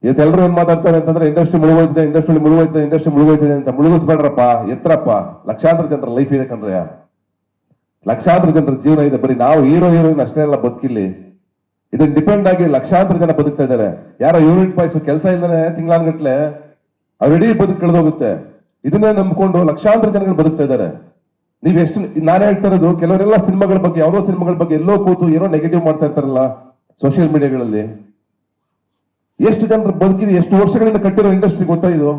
ಇವತ್ತೆಲ್ಲರೂ ಏನ್ ಮಾತಾಡ್ತಾರೆ ಅಂತಂದ್ರೆ ಇಂಡಸ್ಟ್ರಿ ಮುಳುಗೋಯ್ತಿದೆ, ಇಂಡಸ್ಟ್ರಿ ಮುಳುಗೋಯ್ತಿದೆ ಅಂತ. ಮುಳುಗಿಸ್ಬೇಡ್ರಪ್ಪ, ಎತ್ತರಪ್ಪ. ಲಕ್ಷಾಂತರ ಜನರ ಲೈಫ್ ಇದೆ ಕಣ್ರಿ, ಲಕ್ಷಾಂತರ ಜನರ ಜೀವನ ಇದೆ. ಬರೀ ನಾವು ಹೀರೋಯಿನ್ ಅಷ್ಟೇ ಅಲ್ಲ ಬದುಕಿಲ್ಲಿ, ಇದನ್ನ ಡಿಪೆಂಡ್ ಆಗಿ ಲಕ್ಷಾಂತರ ಜನ ಬದುಕ್ತಾ ಇದ್ದಾರೆ. ಯಾರೋ ಯೂನಿಟ್ ವೈಸ್ ಕೆಲಸ ಇಲ್ಲದೆ ತಿಂಗಳಾನ್ಗಟ್ಲೆ ಅವ್ರ ಇಡೀ ಬದುಕು ಕಳೆದೋಗುತ್ತೆ. ಇದನ್ನೇ ನಂಬ್ಕೊಂಡು ಲಕ್ಷಾಂತರ ಜನಗಳು ಬದುಕ್ತಾ ಇದ್ದಾರೆ. ನೀವ್ ಎಷ್ಟು, ನಾನೇ ಹೇಳ್ತಾ ಇರೋದು, ಕೆಲವರೆಲ್ಲ ಸಿನಿಮಾಗಳ ಬಗ್ಗೆ, ಯಾವ್ದೋ ಸಿನಿಮಾಗಳ ಬಗ್ಗೆ ಎಲ್ಲೋ ಕೂತು ಏನೋ ನೆಗೆಟಿವ್ ಮಾಡ್ತಾ ಇರ್ತಾರಲ್ಲ ಸೋಷಿಯಲ್ ಮೀಡಿಯಾಗಳಲ್ಲಿ. ಎಷ್ಟು ಜನರು ಬದುಕಿದೆ, ಎಷ್ಟು ವರ್ಷಗಳಿಂದ ಕಟ್ಟಿರೋ ಇಂಡಸ್ಟ್ರಿ ಗೊತ್ತಾ ಇದು?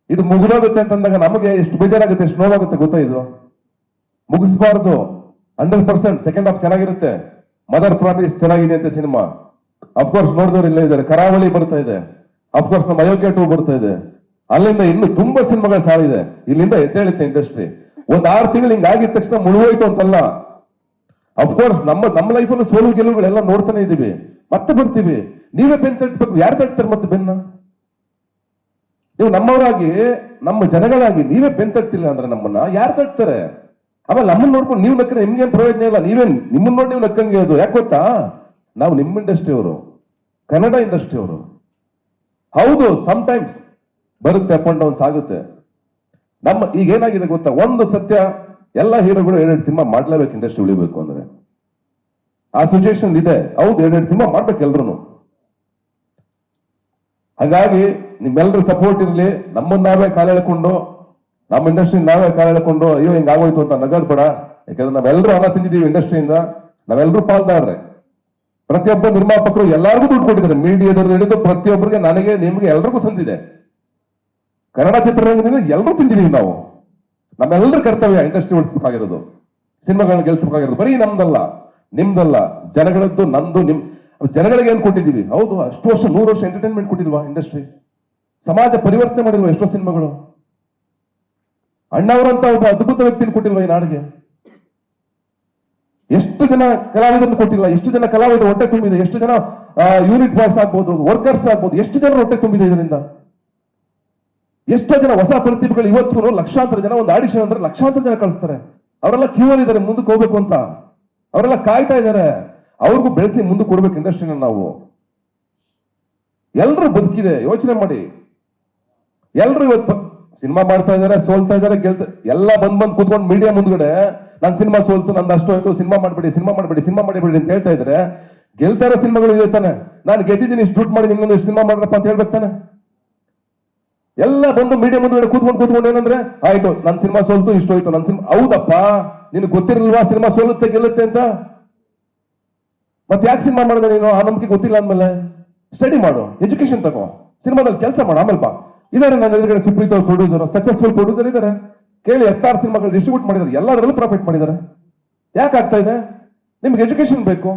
ಇದು ಮುಗಿದೋಗುತ್ತೆ ಅಂತಂದಾಗ ನಮಗೆ ಎಷ್ಟು ಬೇಜಾರಾಗುತ್ತೆ, ಎಷ್ಟು ನೋವಾಗುತ್ತೆ ಗೊತ್ತಾ? ಇದು ಮುಗಿಸ್ಬಾರ್ದು. 100% ಸೆಕೆಂಡ್ ಹಾಫ್ ಚೆನ್ನಾಗಿರುತ್ತೆ. ಮದರ್ ಪ್ರಾಮಿಸ್ ಚೆನ್ನಾಗಿದೆ ಅಂತ ಸಿನಿಮಾ, ಅಫ್ಕೋರ್ಸ್ ನೋಡಿದವ್ರು ಇಲ್ಲೇ ಇದ್ದಾರೆ. ಕರಾವಳಿ ಬರ್ತಾ ಇದೆ, ಅಫ್ಕೋರ್ಸ್ ನಮ್ಮ ಅಯೋಗ್ಯ 2 ಬರ್ತಾ ಇದೆ. ಅಲ್ಲಿಂದ ಇನ್ನು ತುಂಬಾ ಸಿನಿಮಾಗಳು ಸಾಲಿದೆ. ಇಲ್ಲಿಂದ ಎದ್ದೇಳುತ್ತೆ ಇಂಡಸ್ಟ್ರಿ. ಒಂದ್ 6 ತಿಂಗಳು ಹಿಂಗ್ ಆಗಿದ ತಕ್ಷಣ ಮುಳುಗೋಯ್ತು ಅಂತಲ್ಲ. ಅಫ್ಕೋರ್ಸ್ ನಮ್ಮ ಲೈಫಲ್ಲಿ ಸೋಲು ಗೆಲುವುಗಳೆಲ್ಲ ನೋಡ್ತಾನೆ ಇದೀವಿ, ಮತ್ತೆ ಬರ್ತೀವಿ. ನೀವೇ ಬೆನ್ ತಟ್ಟಬೇಕು. ಯಾರು ತಟ್ತಾರೆ ಮತ್ತೆ ಬೆನ್ನ? ನೀವು ನಮ್ಮವರಾಗಿ, ನಮ್ಮ ಜನಗಳಾಗಿ ನೀವೇ ಬೆನ್ ತಟ್ಟಿಲ್ಲ ಅಂದ್ರೆ ನಮ್ಮನ್ನ ಯಾರು ತಟ್ತಾರೆ? ಆಮೇಲೆ ನಮ್ಮನ್ನ ನೋಡ್ಕೊಂಡು ನೀವು ನಕ್ಕರೆ ನಿಮ್ಗೇನ್ ಪ್ರಯೋಜನ ಇಲ್ಲ. ನಿಮ್ಮನ್ನ ನೋಡಿ ನೀವು ನಕ್ಕಂಗೆ ಅದು. ಯಾಕೆ ಗೊತ್ತಾ? ನಾವು ನಿಮ್ಮ ಇಂಡಸ್ಟ್ರಿ ಅವರು, ಕನ್ನಡ ಇಂಡಸ್ಟ್ರಿ ಅವರು. ಹೌದು, ಸಮ್ಟೈಮ್ಸ್ ಬರುತ್ತೆ, ಅಪ್ ಅಂಡ್ ಡೌನ್ಸ್ ಆಗುತ್ತೆ. ಈಗ ಏನಾಗಿದೆ ಗೊತ್ತಾ? ಒಂದು ಸತ್ಯ, ಎಲ್ಲ ಹೀರೋಗಳು 2 ಸಿನಿಮಾ ಮಾಡ್ಲೇಬೇಕು ಇಂಡಸ್ಟ್ರಿ ಉಳಿಬೇಕು ಅಂದ್ರೆ. ಆ ಸಿಚುವೇಶನ್ ಇದೆ. ಹೌದು, 2 ಸಿನಿಮಾ ಮಾಡ್ಬೇಕು ಎಲ್ರು. ಹಾಗಾಗಿ ನಿಮ್ಮೆಲ್ಲರ ಸಪೋರ್ಟ್ ಇರಲಿ. ನಮ್ಮನ್ನ ನಾವೇ ಕಾಲ ಎಳ್ಕೊಂಡು, ನಮ್ಮ ಇಂಡಸ್ಟ್ರಿ ನಾವೇ ಕಾಲ ಎಳ್ಕೊಂಡು ಅಯ್ಯೋ ಹಿಂಗ್ ಆಗೋಯ್ತು ಅಂತ ನಗಡ್ಬೇಡ. ಯಾಕಂದ್ರೆ ನಾವೆಲ್ಲರೂ ಹಣ ತಿಂದಿದ್ದೀವಿ ಇಂಡಸ್ಟ್ರಿಯಿಂದ, ನಾವೆಲ್ಲರೂ ಪಾಲ್ದಾರ್ರೆ. ಪ್ರತಿಯೊಬ್ಬ ನಿರ್ಮಾಪಕರು ಎಲ್ಲರಿಗೂ ದುಡ್ಡು ಕೊಟ್ಟಿದ್ದಾರೆ. ಮೀಡಿಯಾದವ್ರು ಹಿಡಿದು ಪ್ರತಿಯೊಬ್ಬರಿಗೆ, ನನಗೆ, ನಿಮ್ಗೆ ಎಲ್ರಿಗೂ ಸಂದಿದೆ. ಕನ್ನಡ ಚಿತ್ರರಂಗದಿಂದ ಎಲ್ಲರೂ ತಿಂದಿದ್ದೀವಿ ನಾವು. ನಮ್ಮೆಲ್ಲರ ಕರ್ತವ್ಯ ಇಂಡಸ್ಟ್ರಿ ಉಳಿಸ್ಬೇಕಾಗಿರೋದು, ಸಿನಿಮಾಗಳನ್ನ ಗೆಲ್ಸ್ಬೇಕಾಗಿರೋದು. ಬರೀ ನಮ್ದಲ್ಲ, ನಿಮ್ದಲ್ಲ, ಜನಗಳದ್ದು, ನಂದು, ಜನಗಳಿಗೆ ಏನ್ ಕೊಟ್ಟಿದ್ದೀವಿ? ಹೌದು, ಅಷ್ಟು ವರ್ಷ 100 ವರ್ಷ ಎಂಟರ್ಟೈನ್ಮೆಂಟ್ ಕೊಟ್ಟಿಲ್ವಾ ಇಂಡಸ್ಟ್ರಿ? ಸಮಾಜ ಪರಿವರ್ತನೆ ಮಾಡಿಲ್ವಾ ಎಷ್ಟೋ ಸಿನಿಮಾಗಳು? ಅಣ್ಣವರಂತ ಒಬ್ಬ ಅದ್ಭುತ ವ್ಯಕ್ತಿನ ಕೊಟ್ಟಿಲ್ವಾ ಈ ನಾಡಿಗೆ? ಎಷ್ಟು ಜನ ಕಲಾವಿದರನ್ನು ಕೊಟ್ಟಿಲ್ಲ? ಎಷ್ಟು ಜನ ಕಲಾವಿದರು ಹೊಟ್ಟೆ ತುಂಬಿದೆ? ಎಷ್ಟು ಜನ ಯೂನಿಟ್ ಬಾಯ್ಸ್ ಆಗ್ಬೋದು, ವರ್ಕರ್ಸ್ ಆಗ್ಬೋದು, ಎಷ್ಟು ಜನ ಹೊಟ್ಟೆ ತುಂಬಿದೆ ಇದರಿಂದ? ಎಷ್ಟೋ ಜನ ಹೊಸ ಪ್ರತಿಭೆಗಳು ಇವತ್ತು ಲಕ್ಷಾಂತರ ಜನ ಒಂದು ಆಡಿಷನ್ ಅಂದ್ರೆ ಲಕ್ಷಾಂತರ ಜನ ಕಳಿಸ್ತಾರೆ. ಅವರೆಲ್ಲ ಕ್ಯೂ ಅಲ್ಲಿ ಇದ್ದಾರೆ ಮುಂದಕ್ಕೆ ಹೋಗ್ಬೇಕು ಅಂತ. ಅವರೆಲ್ಲ ಕಾಯ್ತಾ ಇದ್ದಾರೆ. ಅವ್ರಿಗೂ ಬೆಳೆಸಿ ಮುಂದಕ್ಕೆ ಕೊಡ್ಬೇಕು ಇಂಡಸ್ಟ್ರಿನ ನಾವು. ಎಲ್ರು ಬದುಕಿದೆ, ಯೋಚನೆ ಮಾಡಿ. ಎಲ್ರು ಇವತ್ತು ಸಿನಿಮಾ ಮಾಡ್ತಾ ಇದಾರೆ, ಸೋಲ್ತಾ ಇದಾರೆ, ಎಲ್ಲ ಬಂದ್ ಕೂತ್ಕೊಂಡು ಮೀಡಿಯಾ ಮುಂದ್ಗಡೆ ನಾನು ಸಿನಿಮಾ ಸೋಲ್ತು, ನಂದು ಅಷ್ಟು ಆಯ್ತು, ಸಿನಿಮಾ ಮಾಡಬೇಡಿ ಅಂತ ಹೇಳ್ತಾ ಇದ್ರೆ, ಗೆಲ್ತಾ ಇರೋ ಸಿನಿಮಾಗಳು ಇದೆ ತಾನೆ. ನಾನು ಗೆದ್ದಿದ್ದೀನಿ, ಇಷ್ಟು ದುಡ್ಡು ಮಾಡಿ, ನಿಮ್ಗೊಂದು ಸಿನಿಮಾ ಮಾಡ್ರಪ್ಪ ಅಂತ ಹೇಳ್ಬೇಕು ತಾನೆ. ಎಲ್ಲ ಬಂದು ಮೀಡಿಯಾ ಮುಂದ್ಗಡೆ ಕೂತ್ಕೊಂಡು ಏನಂದ್ರೆ, ಆಯ್ತು ನನ್ ಸಿನಿಮಾ ಸೋಲ್ತು, ಇಷ್ಟು ಹೋಯ್ತು ನನ್ ಸಿನಿಮಾ. ಹೌದಪ್ಪ, ನಿನ್ಗೆ ಗೊತ್ತಿರಲ್ವಾ ಸಿನಿಮಾ ಸೋಲುತ್ತೆ ಗೆಲ್ಲುತ್ತೆ ಅಂತ? ಮತ್ತೆ ಯಾಕೆ ಸಿನಿಮಾ ಮಾಡಿದೆ ನೀನು? ಆ ನಂಬಿಕೆ ಗೊತ್ತಿಲ್ಲ ಅಂದ್ಮೇಲೆ ಸ್ಟಡಿ ಮಾಡು, ಎಜುಕೇಶನ್ ತಗೋ, ಸಿನಿಮಾದಲ್ಲಿ ಕೆಲಸ ಮಾಡು. ಆಮೇಲೆ ಬಾ. ಇದಾರೆ ನನ್ನ ಎದುರುಗಡೆ ಸುಪ್ರೀತ್ ಅವ್ರ ಪ್ರೊಡ್ಯೂಸರ್, ಸಕ್ಸಸ್ಫುಲ್ ಪ್ರೊಡ್ಯೂಸರ್ ಇದಾರೆ. ಕೇಳಿ, 16 ಸಿನಿಮಾಗಳು ಡಿಸ್ಟ್ರಿಬ್ಯೂಟ್ ಮಾಡಿದ್ದಾರೆ, ಎಲ್ಲರಲ್ಲೂ ಪ್ರಾಫಿಟ್ ಮಾಡಿದ್ದಾರೆ. ಯಾಕೆ ಆಗ್ತಾ ಇದೆ? ನಿಮ್ಗೆ ಎಜುಕೇಶನ್ ಬೇಕು.